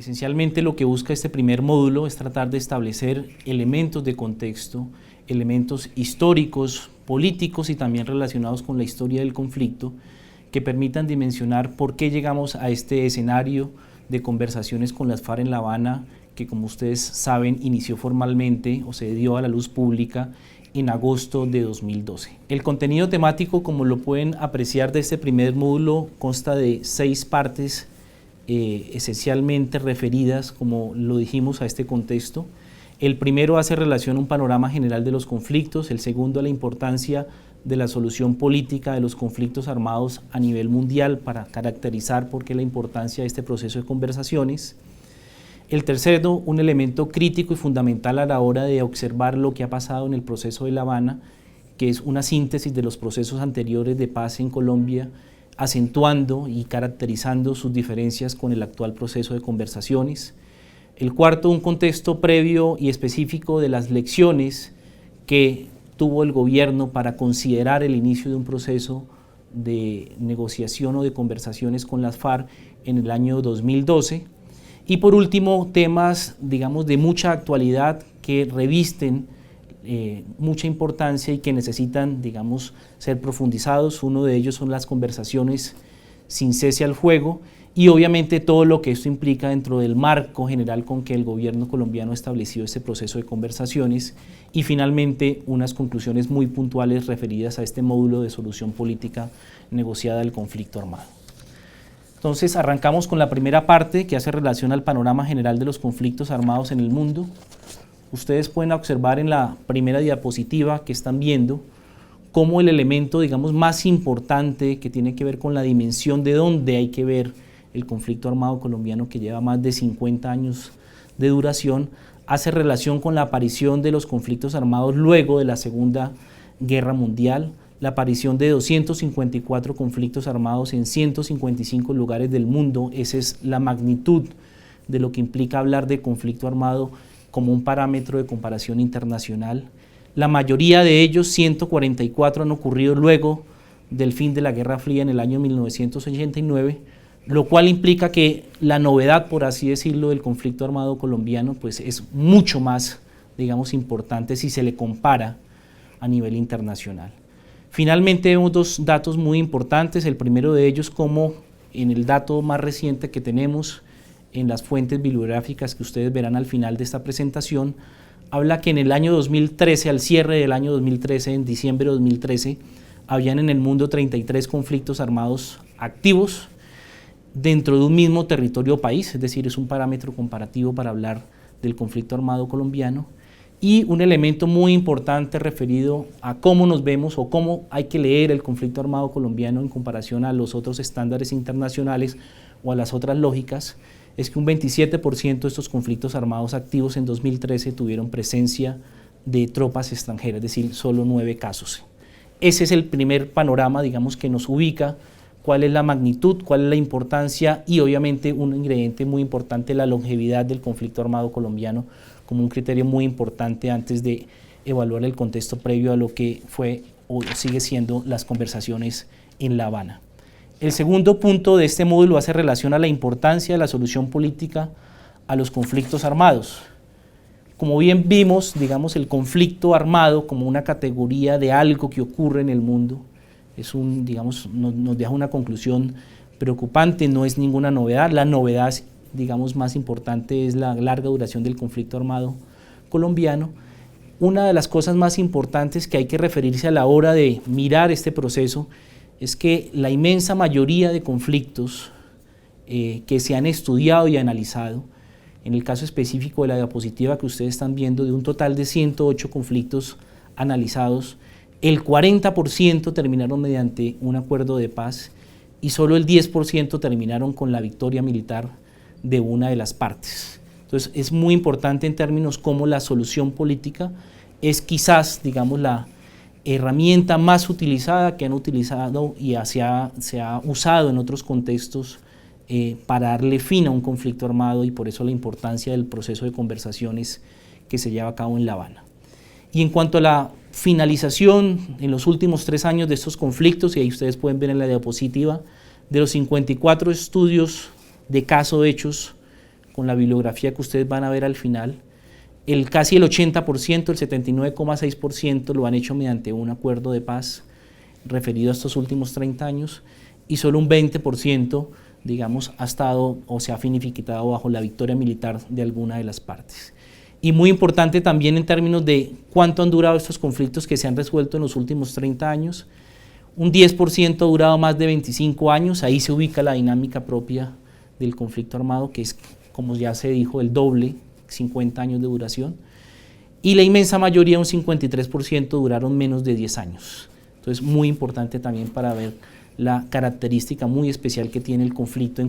Esencialmente lo que busca este primer módulo es tratar de establecer elementos de contexto, elementos históricos, políticos y también relacionados con la historia del conflicto que permitan dimensionar por qué llegamos a este escenario de conversaciones con las FARC en La Habana, que como ustedes saben inició formalmente o se dio a la luz pública en agosto de 2012. El contenido temático, como lo pueden apreciar de este primer módulo, consta de 6 partes esencialmente referidas, como lo dijimos, a este contexto. El primero hace relación a un panorama general de los conflictos, el segundo a la importancia de la solución política de los conflictos armados a nivel mundial para caracterizar por qué la importancia de este proceso de conversaciones. El tercero, un elemento crítico y fundamental a la hora de observar lo que ha pasado en el proceso de La Habana, que es una síntesis de los procesos anteriores de paz en Colombia, acentuando y caracterizando sus diferencias con el actual proceso de conversaciones. El cuarto, un contexto previo y específico de las lecciones que tuvo el gobierno para considerar el inicio de un proceso de negociación o de conversaciones con las FARC en el año 2012. Y por último, temas, digamos, de mucha actualidad que revisten mucha importancia y que necesitan, digamos, ser profundizados. Uno de ellos son las conversaciones sin cese al fuego y obviamente todo lo que esto implica dentro del marco general con que el gobierno colombiano estableció este proceso de conversaciones y finalmente unas conclusiones muy puntuales referidas a este módulo de solución política negociada del conflicto armado. Entonces arrancamos con la primera parte que hace relación al panorama general de los conflictos armados en el mundo. Ustedes pueden observar en la primera diapositiva que están viendo cómo el elemento, digamos, más importante que tiene que ver con la dimensión de dónde hay que ver el conflicto armado colombiano, que lleva más de 50 años de duración, hace relación con la aparición de los conflictos armados luego de la Segunda Guerra Mundial, la aparición de 254 conflictos armados en 155 lugares del mundo. Esa es la magnitud de lo que implica hablar de conflicto armado como un parámetro de comparación internacional. La mayoría de ellos, 144, han ocurrido luego del fin de la Guerra Fría en el año 1989, lo cual implica que la novedad, por así decirlo, del conflicto armado colombiano pues es mucho más, digamos, importante si se le compara a nivel internacional. Finalmente vemos 2 datos muy importantes. El primero de ellos, como en el dato más reciente que tenemos en las fuentes bibliográficas que ustedes verán al final de esta presentación, habla que en el año 2013, al cierre del año 2013, en diciembre de 2013, habían en el mundo 33 conflictos armados activos dentro de un mismo territorio o país, es decir, es un parámetro comparativo para hablar del conflicto armado colombiano. Y un elemento muy importante referido a cómo nos vemos o cómo hay que leer el conflicto armado colombiano en comparación a los otros estándares internacionales o a las otras lógicas, es que un 27% de estos conflictos armados activos en 2013 tuvieron presencia de tropas extranjeras, es decir, solo 9 casos. Ese es el primer panorama, digamos, que nos ubica cuál es la magnitud, cuál es la importancia y obviamente un ingrediente muy importante, la longevidad del conflicto armado colombiano, como un criterio muy importante antes de evaluar el contexto previo a lo que fue o sigue siendo las conversaciones en La Habana. El segundo punto de este módulo hace relación a la importancia de la solución política a los conflictos armados. Como bien vimos, digamos, el conflicto armado como una categoría de algo que ocurre en el mundo, es digamos, nos deja una conclusión preocupante, no es ninguna novedad. La novedad, digamos, más importante es la larga duración del conflicto armado colombiano. Una de las cosas más importantes que hay que referirse a la hora de mirar este proceso es que la inmensa mayoría de conflictos que se han estudiado y analizado, en el caso específico de la diapositiva que ustedes están viendo, de un total de 108 conflictos analizados, el 40% terminaron mediante un acuerdo de paz y solo el 10% terminaron con la victoria militar de una de las partes. Entonces es muy importante en términos como la solución política es quizás, digamos, la herramienta más utilizada que han utilizado y se ha usado en otros contextos para darle fin a un conflicto armado y por eso la importancia del proceso de conversaciones que se lleva a cabo en La Habana. Y en cuanto a la finalización en los últimos 3 años de estos conflictos, y ahí ustedes pueden ver en la diapositiva, de los 54 estudios de caso hechos con la bibliografía que ustedes van a ver al final. Casi el 80%, el 79,6% lo han hecho mediante un acuerdo de paz referido a estos últimos 30 años y solo un 20%, digamos, ha estado o se ha finiquitado bajo la victoria militar de alguna de las partes. Y muy importante también en términos de cuánto han durado estos conflictos que se han resuelto en los últimos 30 años, un 10% ha durado más de 25 años, ahí se ubica la dinámica propia del conflicto armado, que es, como ya se dijo, el doble, 50 años de duración, y la inmensa mayoría, un 53%, duraron menos de 10 años. Entonces, muy importante también para ver la característica muy especial que tiene el conflicto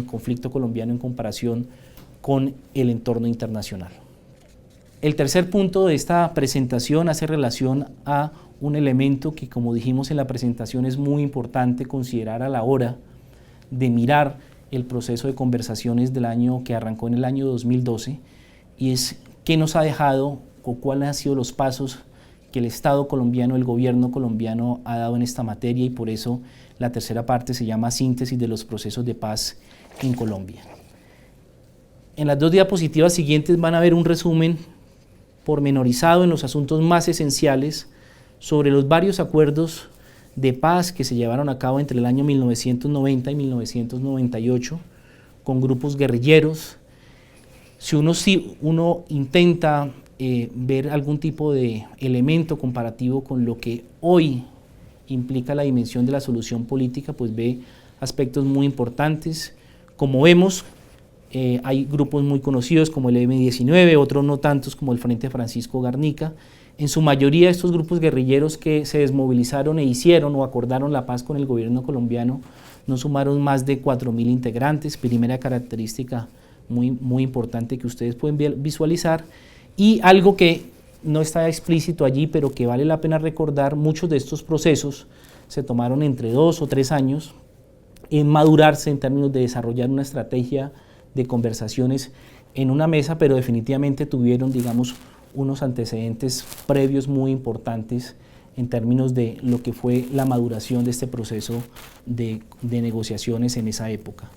conflicto colombiano en comparación con el entorno internacional. El tercer punto de esta presentación hace relación a un elemento que, como dijimos en la presentación, es muy importante considerar a la hora de mirar el proceso de conversaciones que arrancó en el año 2012, y es qué nos ha dejado o cuáles han sido los pasos que el Estado colombiano, el gobierno colombiano ha dado en esta materia, y por eso la tercera parte se llama Síntesis de los procesos de paz en Colombia. En las dos diapositivas siguientes van a ver un resumen pormenorizado en los asuntos más esenciales sobre los varios acuerdos de paz que se llevaron a cabo entre el año 1990 y 1998 con grupos guerrilleros. Si uno intenta ver algún tipo de elemento comparativo con lo que hoy implica la dimensión de la solución política, pues ve aspectos muy importantes. Como vemos, hay grupos muy conocidos como el M-19, otros no tantos como el Frente Francisco Garnica. En su mayoría, estos grupos guerrilleros que se desmovilizaron e hicieron o acordaron la paz con el gobierno colombiano no sumaron más de 4.000 integrantes, primera característica muy importante que ustedes pueden visualizar. Y algo que no está explícito allí, pero que vale la pena recordar, muchos de estos procesos se tomaron entre 2 o 3 años en madurarse en términos de desarrollar una estrategia de conversaciones en una mesa, pero definitivamente tuvieron, digamos, unos antecedentes previos muy importantes en términos de lo que fue la maduración de este proceso de negociaciones en esa época.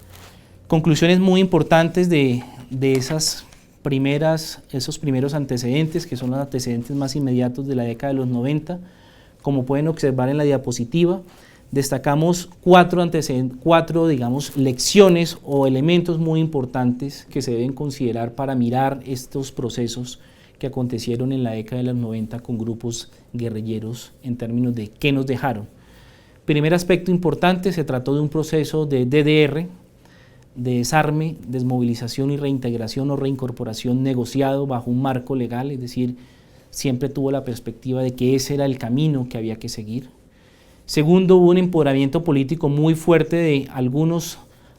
Conclusiones muy importantes de esos primeros antecedentes, que son los antecedentes más inmediatos de la década de los 90. Como pueden observar en la diapositiva, destacamos cuatro lecciones o elementos muy importantes que se deben considerar para mirar estos procesos que acontecieron en la década de los 90 con grupos guerrilleros en términos de qué nos dejaron. Primer aspecto importante, se trató de un proceso de DDR, de desarme, desmovilización y reintegración o reincorporación negociado bajo un marco legal, es decir, siempre tuvo la perspectiva de que ese era el camino que había que seguir. Segundo, hubo un empoderamiento político muy fuerte de algunos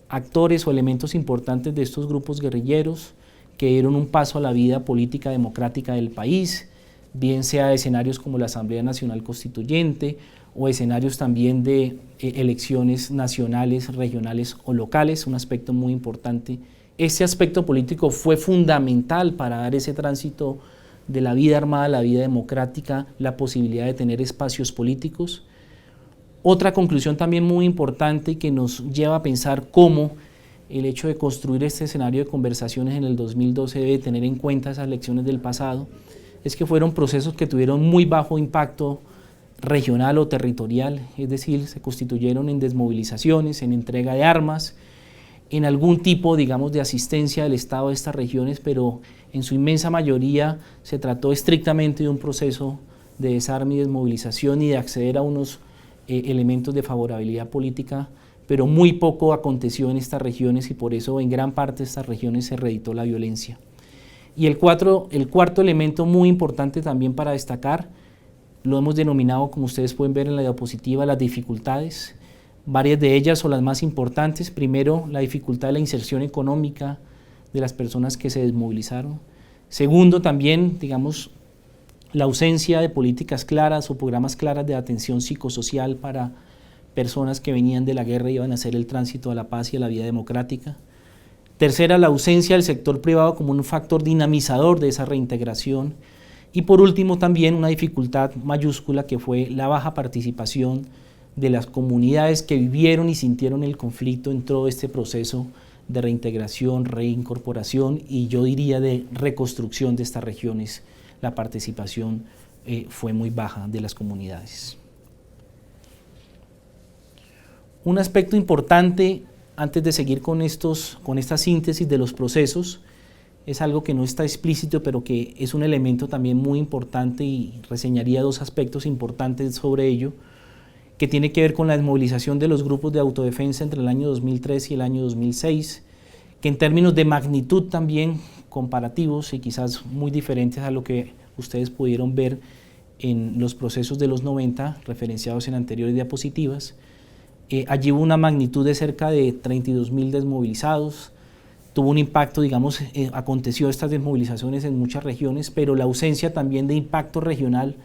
actores o elementos importantes de estos grupos guerrilleros que dieron un paso a la vida política democrática del país, bien sea escenarios como la Asamblea Nacional Constituyente o escenarios también de elecciones nacionales, regionales o locales, un aspecto muy importante. Este aspecto político fue fundamental para dar ese tránsito de la vida armada a la vida democrática, la posibilidad de tener espacios políticos. Otra conclusión también muy importante que nos lleva a pensar cómo el hecho de construir este escenario de conversaciones en el 2012 debe tener en cuenta esas lecciones del pasado, es que fueron procesos que tuvieron muy bajo impacto regional o territorial, es decir, se constituyeron en desmovilizaciones, en entrega de armas, en algún tipo, digamos, de asistencia del Estado a estas regiones, pero en su inmensa mayoría se trató estrictamente de un proceso de desarme y desmovilización y de acceder a unos elementos de favorabilidad política, pero muy poco aconteció en estas regiones y por eso en gran parte de estas regiones se reeditó la violencia. Y el cuarto elemento muy importante también para destacar, lo hemos denominado, como ustedes pueden ver en la diapositiva, las dificultades. Varias de ellas son las más importantes. Primero, la dificultad de la inserción económica de las personas que se desmovilizaron. Segundo, también, digamos, la ausencia de políticas claras o programas claras de atención psicosocial para personas que venían de la guerra y iban a hacer el tránsito a la paz y a la vida democrática. Tercera, la ausencia del sector privado como un factor dinamizador de esa reintegración. Y por último, también una dificultad mayúscula que fue la baja participación de las comunidades que vivieron y sintieron el conflicto en todo este proceso de reintegración, reincorporación y yo diría de reconstrucción de estas regiones. La participación fue muy baja de las comunidades. Un aspecto importante antes de seguir con esta síntesis de los procesos es algo que no está explícito, pero que es un elemento también muy importante y reseñaría dos aspectos importantes sobre ello, que tiene que ver con la desmovilización de los grupos de autodefensa entre el año 2003 y el año 2006, que en términos de magnitud también comparativos y quizás muy diferentes a lo que ustedes pudieron ver en los procesos de los 90 referenciados en anteriores diapositivas. Allí hubo una magnitud de cerca de 32.000 desmovilizados, tuvo un impacto, digamos, aconteció estas desmovilizaciones en muchas regiones, pero la ausencia también de impacto regional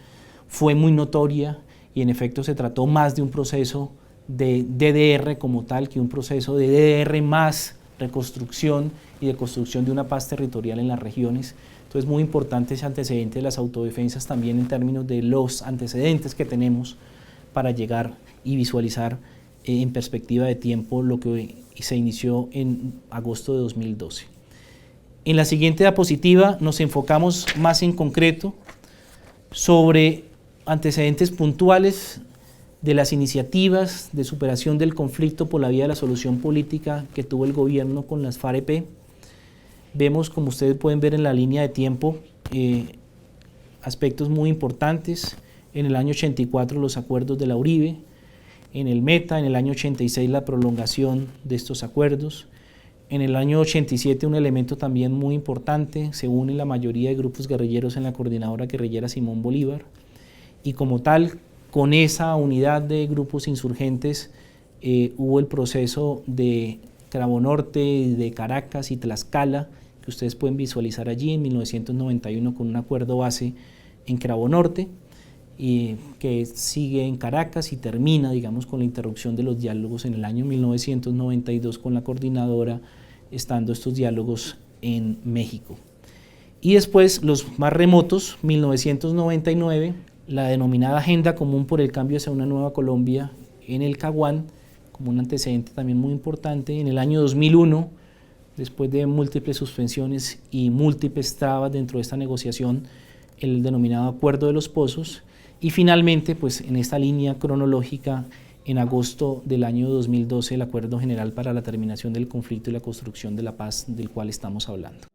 fue muy notoria y en efecto se trató más de un proceso de DDR como tal que un proceso de DDR más reconstrucción y de construcción de una paz territorial en las regiones. Entonces, muy importante ese antecedente de las autodefensas también en términos de los antecedentes que tenemos para llegar y visualizar en perspectiva de tiempo lo que se inició en agosto de 2012. En la siguiente diapositiva nos enfocamos más en concreto sobre antecedentes puntuales de las iniciativas de superación del conflicto por la vía de la solución política que tuvo el gobierno con las FAREP. Vemos, como ustedes pueden ver en la línea de tiempo, aspectos muy importantes. En el año 84 los acuerdos de la Uribe, en el Meta, en el año 86 la prolongación de estos acuerdos. En el año 87 un elemento también muy importante, se unen la mayoría de grupos guerrilleros en la coordinadora guerrillera Simón Bolívar y como tal, con esa unidad de grupos insurgentes hubo el proceso de Cravo Norte, de Caracas y Tlaxcala, que ustedes pueden visualizar allí en 1991 con un acuerdo base en Cravo Norte, que sigue en Caracas y termina, digamos, con la interrupción de los diálogos en el año 1992 con la coordinadora, estando estos diálogos en México. Y después los más remotos, 1999, la denominada Agenda Común por el Cambio hacia una Nueva Colombia en el Caguán, como un antecedente también muy importante. En el año 2001, después de múltiples suspensiones y múltiples trabas dentro de esta negociación, el denominado Acuerdo de los Pozos, y finalmente, pues en esta línea cronológica, en agosto del año 2012, el Acuerdo General para la Terminación del Conflicto y la Construcción de la Paz, del cual estamos hablando.